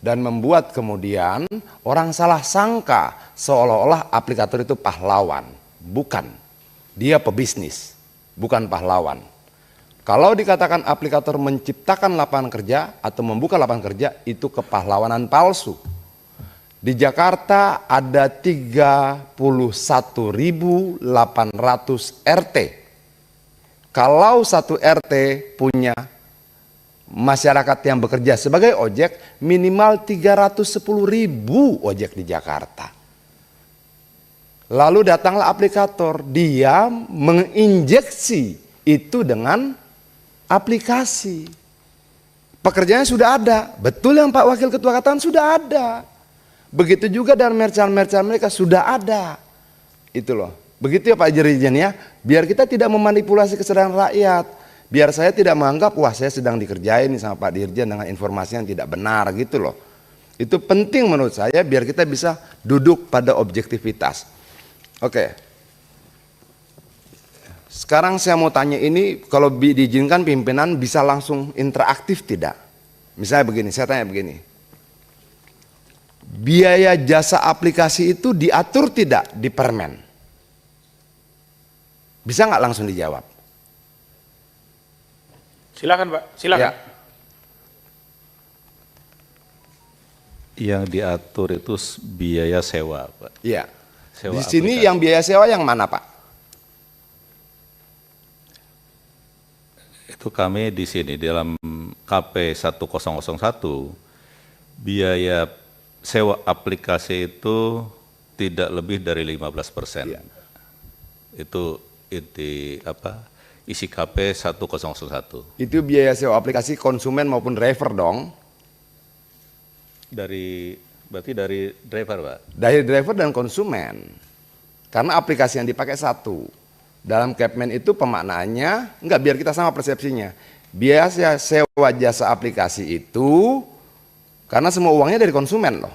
dan membuat kemudian orang salah sangka seolah-olah aplikator itu pahlawan. Bukan, dia pebisnis, bukan pahlawan. Kalau dikatakan aplikator menciptakan lapangan kerja atau membuka lapangan kerja, itu kepahlawanan palsu. Di Jakarta ada 31.800 RT. Kalau satu RT punya masyarakat yang bekerja sebagai ojek, minimal 310.000 ojek di Jakarta. Lalu datanglah aplikator, dia menginjeksi itu dengan aplikasi. Pekerjaannya sudah ada, betul yang Pak Wakil Ketua katakan, sudah ada. Begitu juga dan merchant-merchant mereka sudah ada. Itu loh. Begitu ya Pak Dirjen ya, biar kita tidak memanipulasi kesadaran rakyat. Biar saya tidak menganggap, wah saya sedang dikerjain sama Pak Dirjen dengan informasi yang tidak benar gitu loh. Itu penting menurut saya biar kita bisa duduk pada objektivitas. Oke. Sekarang saya mau tanya ini, kalau diizinkan pimpinan bisa langsung interaktif tidak? Misalnya begini, saya tanya begini. Biaya jasa aplikasi itu diatur tidak di Permen? Bisa nggak langsung dijawab? Silakan Pak, silakan. Ya. Yang diatur itu biaya sewa, Pak. Iya. Sewa di sini aplikasi. yang biaya sewa yang mana Pak? Itu kami di sini dalam KP 1001 biaya sewa aplikasi itu tidak lebih dari 15%. Iya. Itu isi KP 1001. Itu biaya sewa aplikasi konsumen maupun driver dong. Berarti dari driver, Pak. Dari driver dan konsumen. Karena aplikasi yang dipakai satu. Dalam Kepmen itu pemaknaannya, enggak, biar kita sama persepsinya. Biaya sewa jasa aplikasi itu, karena semua uangnya dari konsumen loh.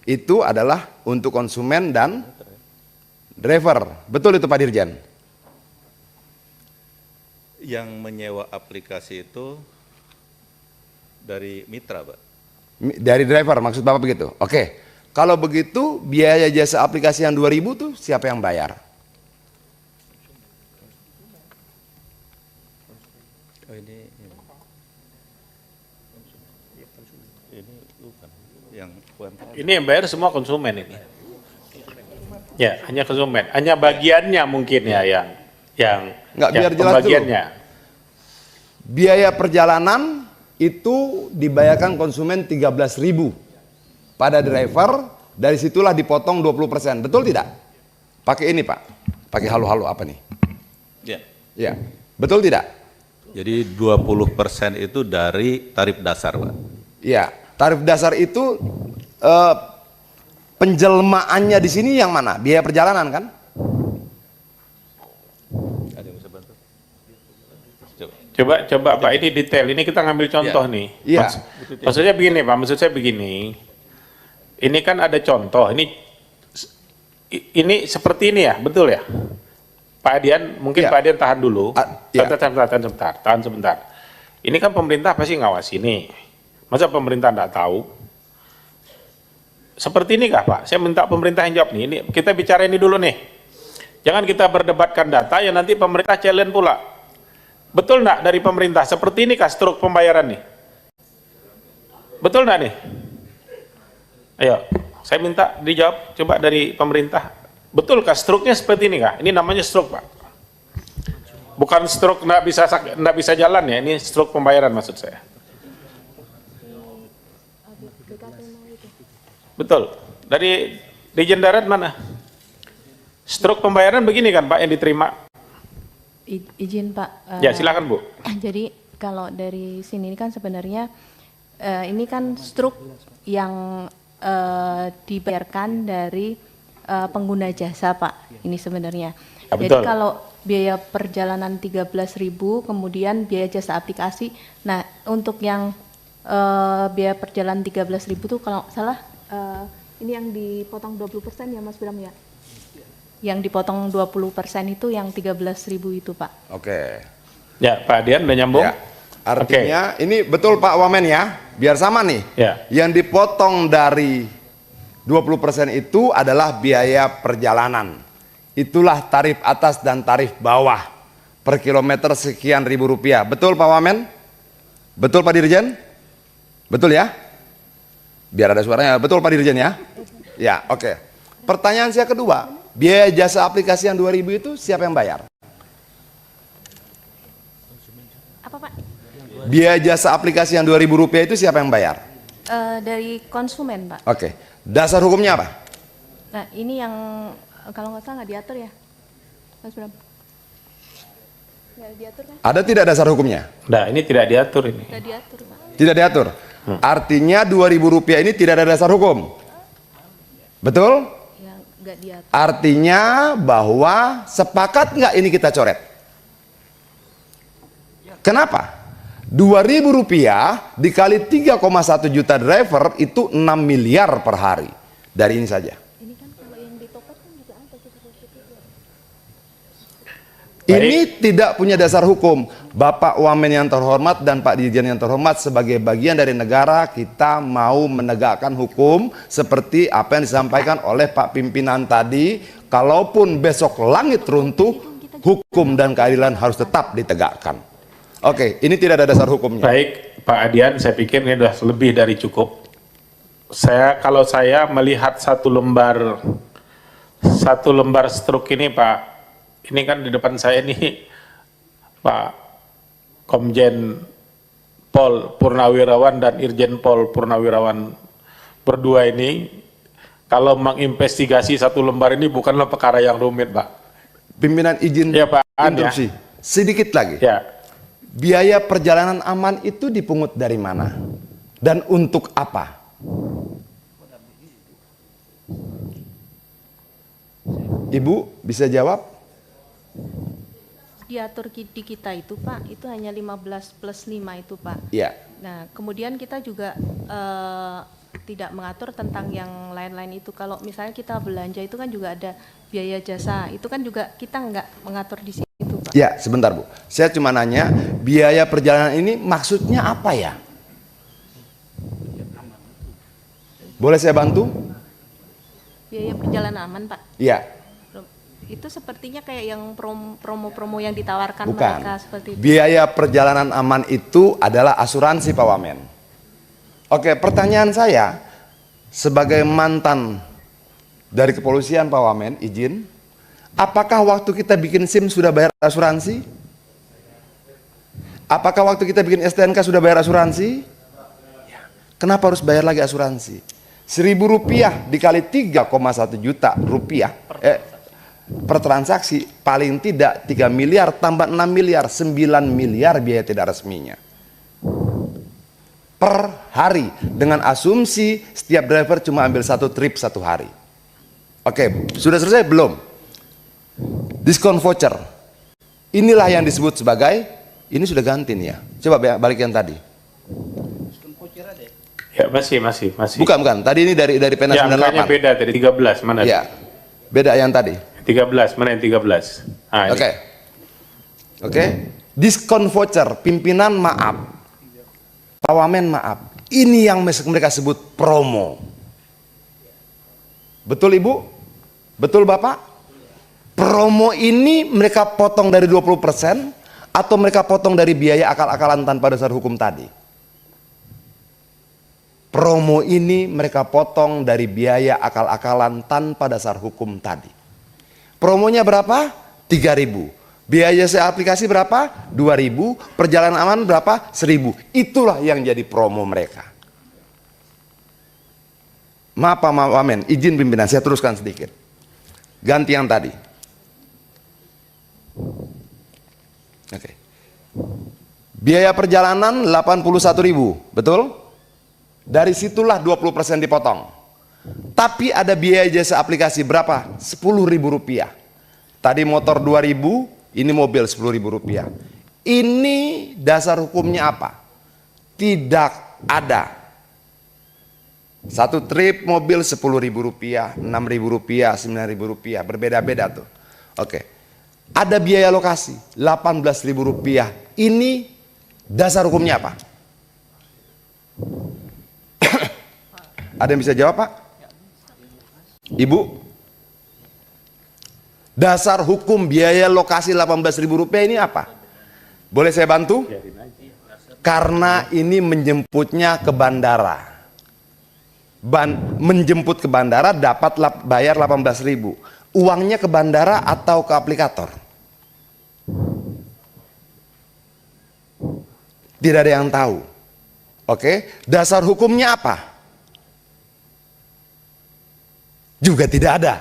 Itu adalah untuk konsumen dan driver. Betul itu Pak Dirjen? Yang menyewa aplikasi itu dari mitra, Pak. Dari driver, maksud Bapak begitu? Oke. Kalau begitu, biaya jasa aplikasi yang 2.000 tuh siapa yang bayar? Oh, ini bukan yang UMKM. Ini yang bayar semua konsumen ini. Ya, hanya konsumen. Hanya bagiannya mungkin ya yang Nggak, biar jelas pembagiannya. Biaya perjalanan itu dibayarkan konsumen 13.000 pada driver, dari situlah dipotong 20%. Betul tidak? Pakai ini Pak, pakai halo-halo apa nih? Ya. Ya, betul tidak? Jadi 20% itu dari tarif dasar, Pak. Ya, tarif dasar itu penjelmaannya di sini yang mana? Biaya perjalanan kan? Ada yang bisa bantu? Coba Pak, ini detail. Ini kita ngambil contoh nih. Iya. Maksudnya begini Pak, maksud saya begini. Ini kan ada contoh. Ini seperti ini ya, betul ya? Pak Adian, mungkin Iya. Pak Adian tahan dulu. Iya. Tahan sebentar. Ini kan pemerintah pasti ngawasi nih. Masa pemerintah enggak tahu? Seperti ini kah Pak? Saya minta pemerintah yang jawab nih. Ini kita bicara ini dulu nih. Jangan kita berdebatkan data yang nanti pemerintah challenge pula. Betul enggak dari pemerintah? Seperti ini kah struk pembayaran nih? Betul enggak nih? Ayo, saya minta dijawab coba dari pemerintah. Betulkah struknya seperti ini kah? Ini namanya struk Pak. Bukan struk enggak bisa jalan ya, ini struk pembayaran maksud saya. Betul. Dari Dirjen Darat mana? Struk pembayaran begini kan Pak yang diterima? Izin Pak. Ya silakan Bu. Jadi kalau dari sini kan sebenarnya ini kan struk yang dibayarkan dari pengguna jasa Pak. Ini sebenarnya. Ya, jadi betul. kalau biaya perjalanan 13.000, kemudian biaya jasa aplikasi. Nah untuk yang biaya perjalanan 13.000 itu kalau salah ini yang dipotong 20% ya Mas Bram ya? Yang dipotong 20% itu yang 13.000 itu Pak. Oke. Ya Pak Adian udah nyambung? Ya. Artinya ini betul Pak Wamen ya, biar sama nih. Ya. Yang dipotong dari 20% itu adalah biaya perjalanan. Itulah tarif atas dan tarif bawah per kilometer sekian ribu rupiah. Betul Pak Wamen? Betul Pak Dirjen? Betul ya? Biar ada suaranya. Betul Pak Dirjen ya? Ya, oke. Pertanyaan saya kedua, biaya jasa aplikasi yang 2000 itu siapa yang bayar? Apa Pak? Biaya jasa aplikasi yang 2000 rupiah itu siapa yang bayar? Dari konsumen Pak. Oke. Dasar hukumnya apa? Nah ini yang kalau nggak salah nggak diatur ya, Mas Bram? Nggak diatur kan? Ada tidak dasar hukumnya? Nah, ini tidak diatur ini. Nggak diatur Pak. Tidak diatur. Artinya 2000 rupiah ini tidak ada dasar hukum. Betul? Ya nggak diatur. Artinya bahwa sepakat nggak ini kita coret? Kenapa? 2000 rupiah dikali 3,1 juta driver itu 6 miliar per hari. Dari ini saja. Ini kan kalau yang di Topet kan juga ada kita Ini tidak punya dasar hukum. Bapak Wamen yang terhormat dan Pak Dirjen yang terhormat, sebagai bagian dari negara kita mau menegakkan hukum seperti apa yang disampaikan oleh Pak pimpinan tadi. Kalaupun besok langit runtuh, hukum dan keadilan harus tetap ditegakkan. Oke, ini tidak ada dasar hukumnya. Baik, Pak Adian, saya pikir ini sudah lebih dari cukup. Kalau saya melihat satu lembar struk ini, Pak, ini kan di depan saya ini Pak Komjen Pol Purnawirawan dan Irjen Pol Purnawirawan berdua ini, kalau menginvestigasi satu lembar ini bukanlah perkara yang rumit, Pak. Pimpinan izin Ya, Pak, interupsi. Sedikit lagi. Ya. Biaya perjalanan aman itu dipungut dari mana? Dan untuk apa? Ibu bisa jawab? diatur di kita itu Pak, itu hanya 15 plus 5 itu Pak. Iya. Nah, kemudian kita juga tidak mengatur tentang yang lain-lain itu. Kalau misalnya kita belanja itu kan juga ada biaya jasa, itu kan juga kita nggak mengatur di situ Pak. Ya, sebentar Bu. Saya cuma nanya, biaya perjalanan ini maksudnya apa ya? Boleh saya bantu? Biaya perjalanan aman Pak. Iya. Itu sepertinya kayak yang promo-promo yang ditawarkan Bukan. mereka seperti itu. Biaya perjalanan aman itu adalah asuransi Pak Wamen. Oke, pertanyaan saya sebagai mantan dari kepolisian Pak Wamen, izin, apakah waktu kita bikin SIM sudah bayar asuransi? Apakah waktu kita bikin STNK sudah bayar asuransi? Kenapa harus bayar lagi asuransi? 1.000 rupiah dikali 3,1 juta rupiah per transaksi, paling tidak 3 miliar tambah 6 miliar, 9 miliar biaya tidak resminya per hari, dengan asumsi setiap driver cuma ambil satu trip satu hari. Oke, sudah selesai belum? Diskon voucher, inilah yang disebut sebagai, ini sudah ganti nih ya, coba balik yang tadi. Ya, masih. Bukan, tadi ini dari pena Ya, 98. angkanya beda dari 13, mana? Ya, beda yang tadi. 13, mana yang 13? Ah, ini. Oke. Diskon voucher, pimpinan maaf, Pak Wamen maaf, ini yang mereka sebut promo. Betul Ibu? Betul Bapak? Promo ini mereka potong dari 20% atau mereka potong dari biaya akal-akalan tanpa dasar hukum tadi? Promo ini mereka potong dari biaya akal-akalan tanpa dasar hukum tadi. Promonya berapa? 3.000. Biaya jasa aplikasi berapa? 2.000. Perjalanan aman berapa? 1.000. Itulah yang jadi promo mereka. Maaf Pak Wamen, izin pimpinan saya teruskan sedikit. Ganti yang tadi. Oke. Biaya perjalanan 81.000, betul? Dari situlah 20% dipotong. Tapi ada biaya jasa aplikasi berapa? 10.000 rupiah. Tadi motor 2.000, ini mobil 10.000 rupiah. Ini dasar hukumnya apa? Tidak ada. Satu trip mobil 10.000 rupiah, 6.000 rupiah, 9.000 rupiah, berbeda-beda tuh. Oke. Ada biaya lokasi 18.000 rupiah. Ini Dasar hukumnya apa? Ada yang bisa jawab, Pak? Ibu? Dasar hukum biaya lokasi Rp18.000 ini apa? Boleh saya bantu? Karena ini menjemputnya ke bandara. Menjemput ke bandara dapat bayar 18.000. Uangnya ke bandara atau ke aplikator? Tidak ada yang tahu. Oke, dasar hukumnya apa? Juga tidak ada.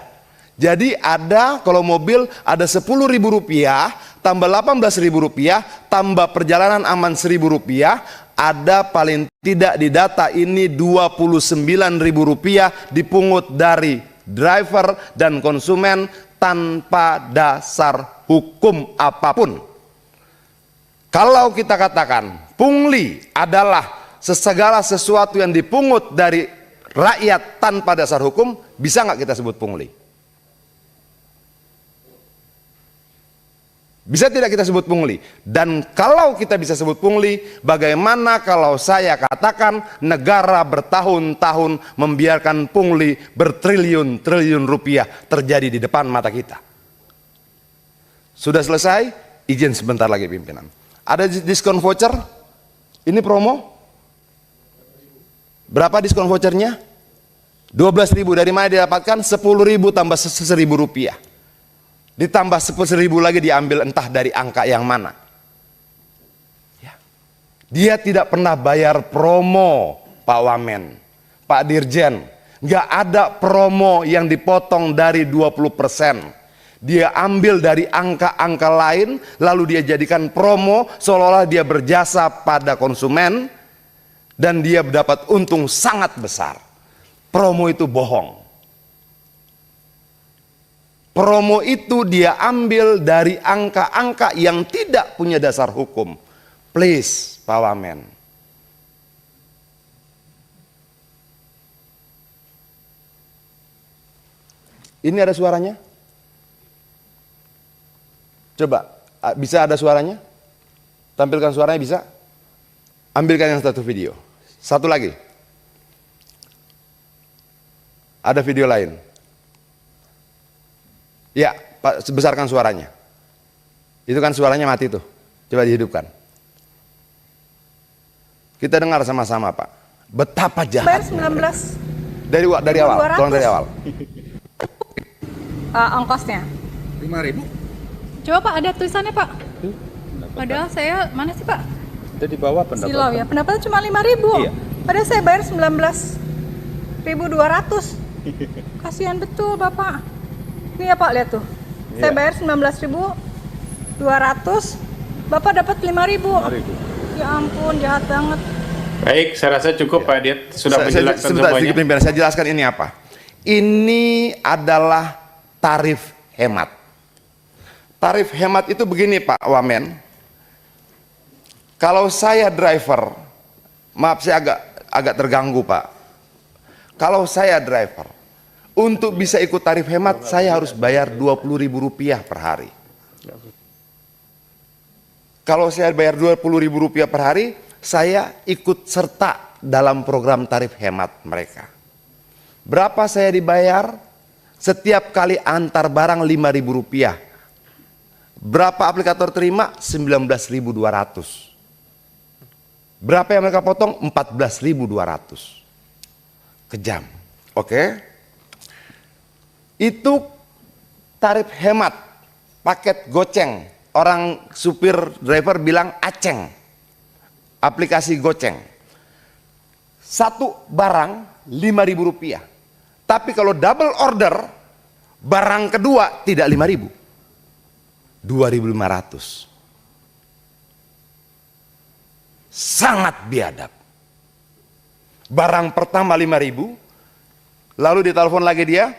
Jadi ada, kalau mobil ada Rp10.000 tambah Rp18.000 tambah perjalanan aman Rp1.000, ada paling tidak di data ini Rp29.000 dipungut dari driver dan konsumen tanpa dasar hukum apapun. Kalau kita katakan pungli adalah segala sesuatu yang dipungut dari rakyat tanpa dasar hukum, bisa nggak kita sebut pungli? Bisa tidak kita sebut pungli? Dan kalau kita bisa sebut pungli, bagaimana kalau saya katakan negara bertahun-tahun membiarkan pungli bertriliun-triliun rupiah terjadi di depan mata kita? Sudah selesai? Izin sebentar lagi pimpinan. Ada diskon voucher? Ini promo? Berapa diskon vouchernya? 12.000. Dari mana didapatkan? 10.000 tambah 1.000 rupiah. Ditambah 10.000 lagi diambil entah dari angka yang mana. Ya. Dia tidak pernah bayar promo, Pak Wamen, Pak Dirjen. Nggak ada promo yang dipotong dari 20%. Dia ambil dari angka-angka lain, lalu dia jadikan promo seolah-olah dia berjasa pada konsumen dan dia mendapat untung sangat besar. Promo itu bohong. Promo itu dia ambil dari angka-angka yang tidak punya dasar hukum. Please, Pak Wamen. Ini ada suaranya? Coba, bisa ada suaranya? Tampilkan suaranya bisa? Ambilkan yang satu video. Satu lagi. Ada video lain. Ya, Pak, besarkan suaranya. Itu kan suaranya mati tuh. Coba dihidupkan. Kita dengar sama-sama, Pak. Betapa jahat. Bayar 19. Dari awal, tolong dari awal. Ongkosnya 5.000. coba Pak, ada tulisannya Pak. Padahal saya, mana sih Pak? Itu di bawah pendapatan. Silau ya, pendapatnya cuma 5.000. Iya. Padahal saya bayar 19.200. Kasihan betul Bapak. Ini ya Pak, lihat tuh. Saya Iya. bayar 19.200. Bapak dapat 5.000. Ya ampun, jahat banget. Baik, saya rasa cukup Pak Dit, sudah menjelaskan Sebentar, sedikit semuanya. pimpinan, saya jelaskan ini apa. Ini adalah tarif hemat. Tarif hemat itu begini Pak Wamen. Kalau saya driver, maaf saya agak terganggu Pak. Kalau saya driver, untuk bisa ikut tarif hemat saya harus bayar Rp20.000 per hari. Kalau saya bayar Rp20.000 per hari, saya ikut serta dalam program tarif hemat mereka. Berapa saya dibayar? Setiap kali antar barang Rp5.000. Berapa aplikator terima? 19.200. Berapa yang mereka potong? 14.200. Kejam. Oke. Itu tarif hemat. Paket goceng. Orang supir driver bilang aceng. Aplikasi goceng. Satu barang Rp5.000. Tapi kalau double order, barang kedua tidak 5.000, 2.500. Sangat biadab. Barang pertama 5.000, lalu ditelepon lagi dia,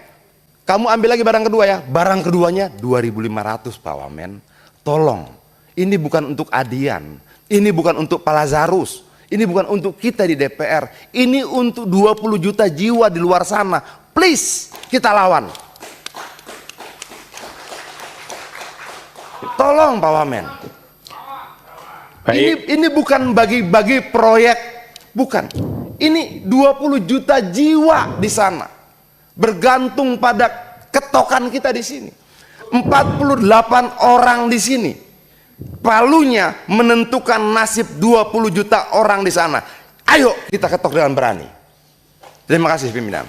kamu ambil lagi barang kedua ya. Barang keduanya 2.500 Pak Wamen. Tolong, ini bukan untuk Adian, ini bukan untuk Pak Lazarus, ini bukan untuk kita di DPR, ini untuk 20 juta jiwa di luar sana. Please, kita lawan. Tolong Pak Wamen. Baik. Ini bukan bagi-bagi proyek, bukan. Ini 20 juta jiwa di sana bergantung pada ketokan kita di sini. 48 orang di sini. Palunya menentukan nasib 20 juta orang di sana. Ayo kita ketok dengan berani. Terima kasih pimpinan.